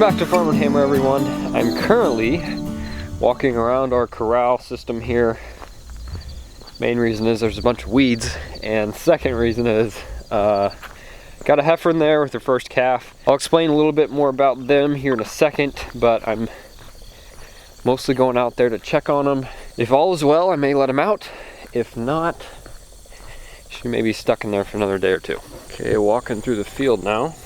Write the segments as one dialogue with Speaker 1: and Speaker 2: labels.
Speaker 1: back to Farm and Hammer, everyone. I'm currently walking around our corral system here. Main reason is there's a bunch of weeds, and second reason is got a heifer in there with her first calf. I'll explain a little bit more about them here in a second, but I'm mostly going out there to check on them. If all is well, I may let them out. If not, she may be stuck in there for another day or two. Okay, walking through the field now.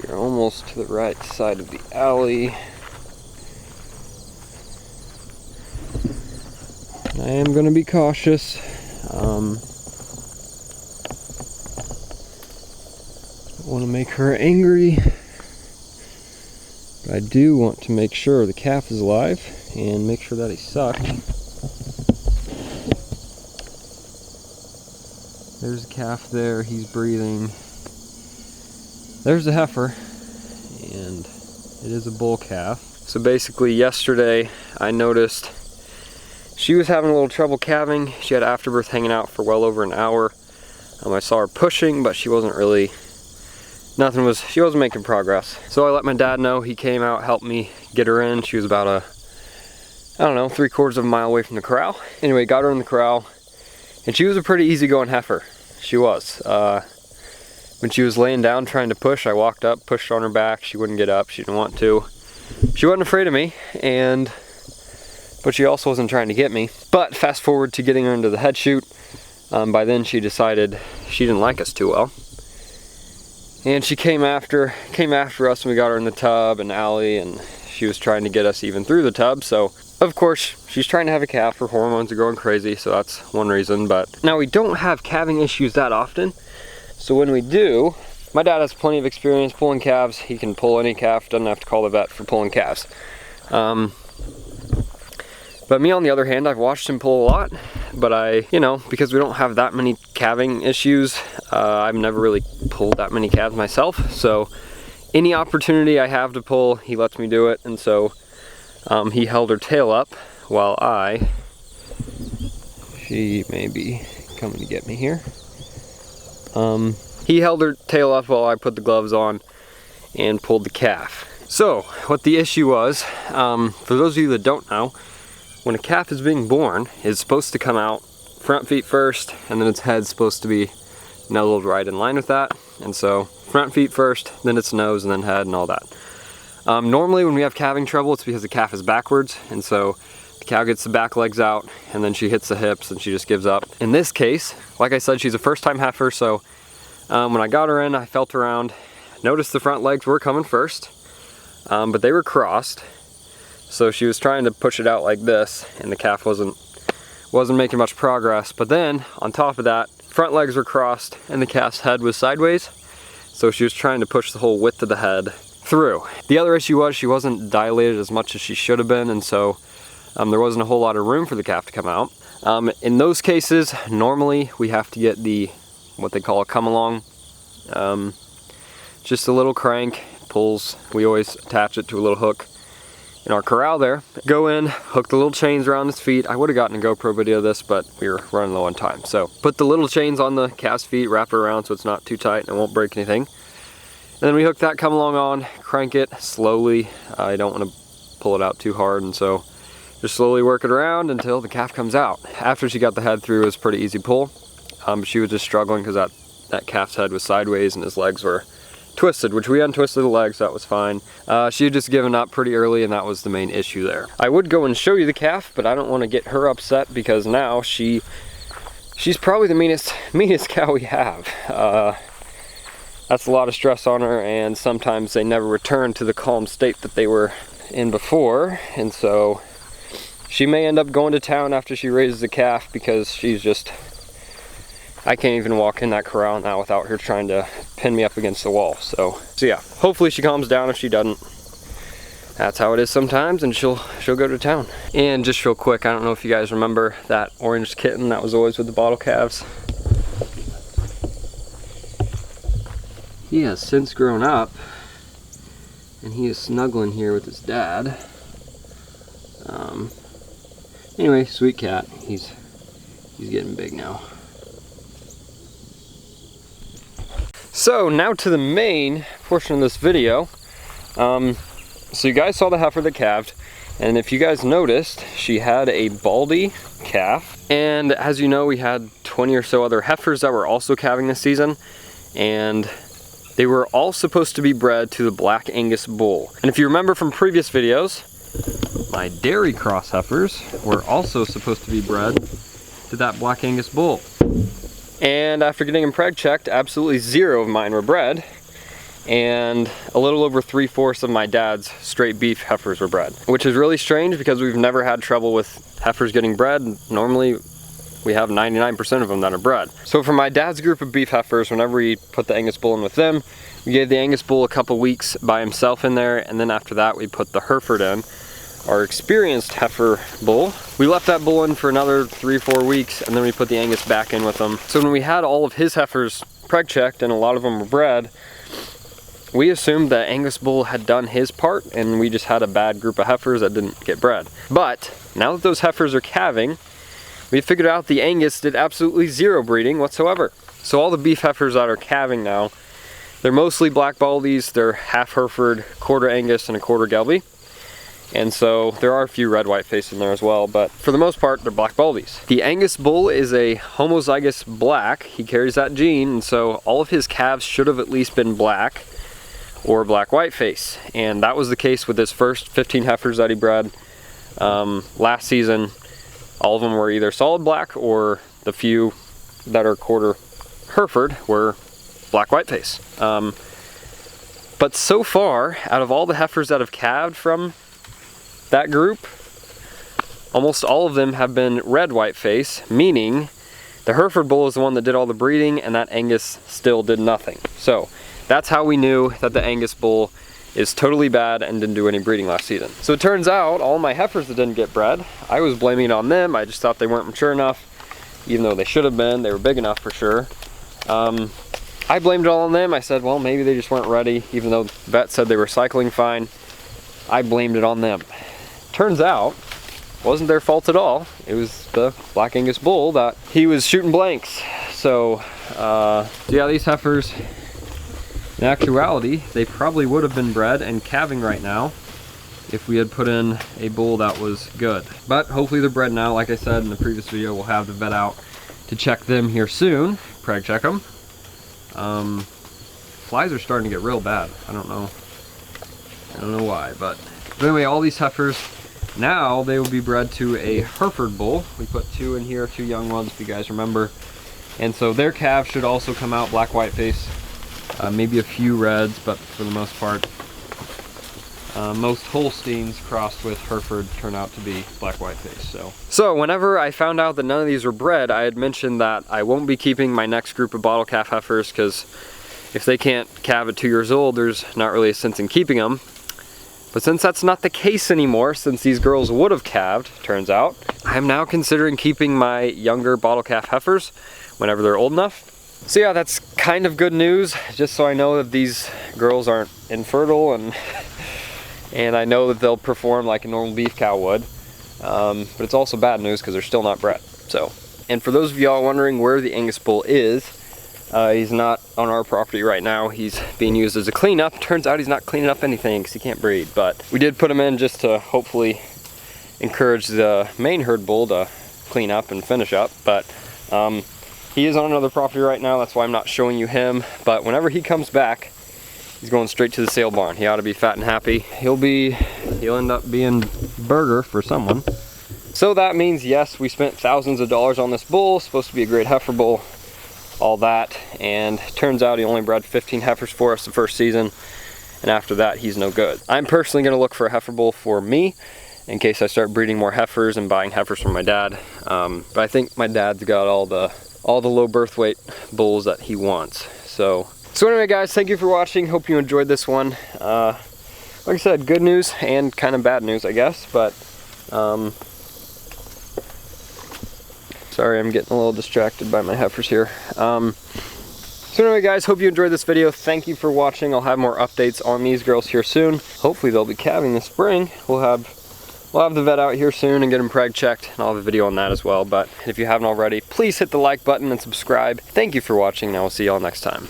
Speaker 1: We're almost to the right side of the alley. I am going to be cautious. Don't want to make her angry. But I do want to make sure the calf is alive and make sure that he sucked. There's a calf there, he's breathing. There's the heifer, and it is a bull calf. So basically yesterday I noticed she was having a little trouble calving. She had afterbirth hanging out for well over an hour. I saw her pushing, but she wasn't really, she wasn't making progress. So I let my dad know. He came out, helped me get her in. She was about I don't know, 3/4 of a mile away from the corral. Anyway, got her in the corral, and she was a pretty easygoing heifer. She was. When she was laying down trying to push, I walked up, pushed on her back. She wouldn't get up. She didn't want to. She wasn't afraid of me, but she also wasn't trying to get me. But fast forward to getting her into the head chute. By then she decided she didn't like us too well. And she came after us, and we got her in the tub and alley, and she was trying to get us even through the tub. So of course she's trying to have a calf. Her hormones are going crazy, so that's one reason. But now we don't have calving issues that often. So when we do, my dad has plenty of experience pulling calves. He can pull any calf, doesn't have to call the vet for pulling calves. But me on the other hand, I've watched him pull a lot, but because we don't have that many calving issues, I've never really pulled that many calves myself. So any opportunity I have to pull, he lets me do it. And so he held her tail up while she may be coming to get me here. He held her tail up while I put the gloves on and pulled the calf. So what the issue was, for those of you that don't know, when a calf is being born, it's supposed to come out front feet first, and then its head's supposed to be nuzzled right in line with that. And so front feet first, then its nose, and then head, and all that. Normally when we have calving trouble, it's because the calf is backwards, and so the cow gets the back legs out, and then she hits the hips, and she just gives up. In this case, like I said, she's a first-time heifer, so when I got her in, I felt around, noticed the front legs were coming first, but they were crossed. So she was trying to push it out like this, and the calf wasn't making much progress. But then, on top of that, front legs were crossed, and the calf's head was sideways. So she was trying to push the whole width of the head through. The other issue was she wasn't dilated as much as she should have been, and so there wasn't a whole lot of room for the calf to come out. In those cases, normally we have to get what they call a come along. Just a little crank, pulls. We always attach it to a little hook in our corral there. Go in, hook the little chains around his feet. I would have gotten a GoPro video of this, but we were running low on time. So put the little chains on the calf's feet, wrap it around so it's not too tight and it won't break anything. And then we hook that come along on, crank it slowly. I don't want to pull it out too hard, and so just slowly work it around until the calf comes out. After she got the head through, it was a pretty easy pull. She was just struggling because that calf's head was sideways and his legs were twisted, which we untwisted the legs, that was fine. She had just given up pretty early, and that was the main issue there. I would go and show you the calf, but I don't want to get her upset because now she's probably the meanest cow we have. That's a lot of stress on her, and sometimes they never return to the calm state that they were in before, and so she may end up going to town after she raises the calf because she's just, I can't even walk in that corral now without her trying to pin me up against the wall. So yeah, hopefully she calms down. If she doesn't, that's how it is sometimes, and she'll go to town. And just real quick, I don't know if you guys remember that orange kitten that was always with the bottle calves. He has since grown up, and he is snuggling here with his dad. Anyway, sweet cat. He's getting big now. So now to the main portion of this video. So you guys saw the heifer that calved, and if you guys noticed, she had a baldy calf. And as you know, we had 20 or so other heifers that were also calving this season, and they were all supposed to be bred to the Black Angus bull. And if you remember from previous videos, my dairy cross heifers were also supposed to be bred to that Black Angus bull. And after getting them preg checked, absolutely 0 of mine were bred, and a little over 3/4 of my dad's straight beef heifers were bred, which is really strange because we've never had trouble with heifers getting bred. Normally we have 99% of them that are bred. So for my dad's group of beef heifers, whenever we put the Angus bull in with them, we gave the Angus bull a couple weeks by himself in there, and then after that we put the Hereford in, our experienced heifer bull. We left that bull in for another 3-4 weeks, and then we put the Angus back in with him. So when we had all of his heifers preg checked and a lot of them were bred, we assumed that Angus bull had done his part and we just had a bad group of heifers that didn't get bred. But now that those heifers are calving, we figured out the Angus did absolutely 0 breeding whatsoever. So all the beef heifers that are calving now, they're mostly black baldies, they're half Hereford, quarter Angus, and a quarter Gelby. And so there are a few red white face in there as well, but for the most part, they're black baldies. The Angus bull is a homozygous black. He carries that gene, and so all of his calves should have at least been black or black white face. And that was the case with his first 15 heifers that he bred. Last season, all of them were either solid black, or the few that are quarter Hereford were black white face. But so far, out of all the heifers that have calved from that group, almost all of them have been red white face, meaning the Hereford bull is the one that did all the breeding and that Angus still did nothing. So that's how we knew that the Angus bull is totally bad and didn't do any breeding last season. So it turns out all my heifers that didn't get bred, I was blaming it on them. I just thought they weren't mature enough, even though they should have been. They were big enough for sure. I blamed it all on them. I said, well, maybe they just weren't ready, even though the vet said they were cycling fine. I blamed it on them. Turns out, it wasn't their fault at all. It was the Black Angus bull that he was shooting blanks. So yeah, these heifers, in actuality, they probably would have been bred and calving right now if we had put in a bull that was good. But hopefully they're bred now. Like I said in the previous video, we'll have the vet out to check them here soon, preg check them. Flies are starting to get real bad. I don't know why, but anyway, all these heifers, now they will be bred to a Hereford bull. We put 2 in here, 2 young ones, if you guys remember. And so their calves should also come out black white face. Maybe a few reds, but for the most part, most Holsteins crossed with Hereford turn out to be black white face. So whenever I found out that none of these were bred, I had mentioned that I won't be keeping my next group of bottle calf heifers, because if they can't calve at 2 years old, there's not really a sense in keeping them. But since that's not the case anymore, since these girls would have calved, turns out, I'm now considering keeping my younger bottle calf heifers whenever they're old enough. So yeah, that's kind of good news, just so I know that these girls aren't infertile, and I know that they'll perform like a normal beef cow would. But it's also bad news because they're still not bred. So, and for those of y'all wondering where the Angus bull is, he's not on our property right now. He's being used as a cleanup. Turns out he's not cleaning up anything because he can't breed. But we did put him in just to hopefully encourage the main herd bull to clean up and finish up. But he is on another property right now. That's why I'm not showing you him. But whenever he comes back, he's going straight to the sale barn. He ought to be fat and happy. He'll end up being burger for someone. So that means, yes, we spent thousands of dollars on this bull. Supposed to be a great heifer bull, all that, and turns out he only bred 15 heifers for us the first season, and after that he's no good. I'm personally going to look for a heifer bull for me in case I start breeding more heifers and buying heifers from my dad. But I think my dad's got all the low birth weight bulls that he wants. So anyway guys, thank you for watching. Hope you enjoyed this one. Like I said, good news and kind of bad news, I guess, but sorry, I'm getting a little distracted by my heifers here. So anyway guys, hope you enjoyed this video. Thank you for watching. I'll have more updates on these girls here soon. Hopefully they'll be calving this spring. We'll have the vet out here soon and get them preg checked, and I'll have a video on that as well. But if you haven't already, please hit the like button and subscribe. Thank you for watching, and I will see y'all next time.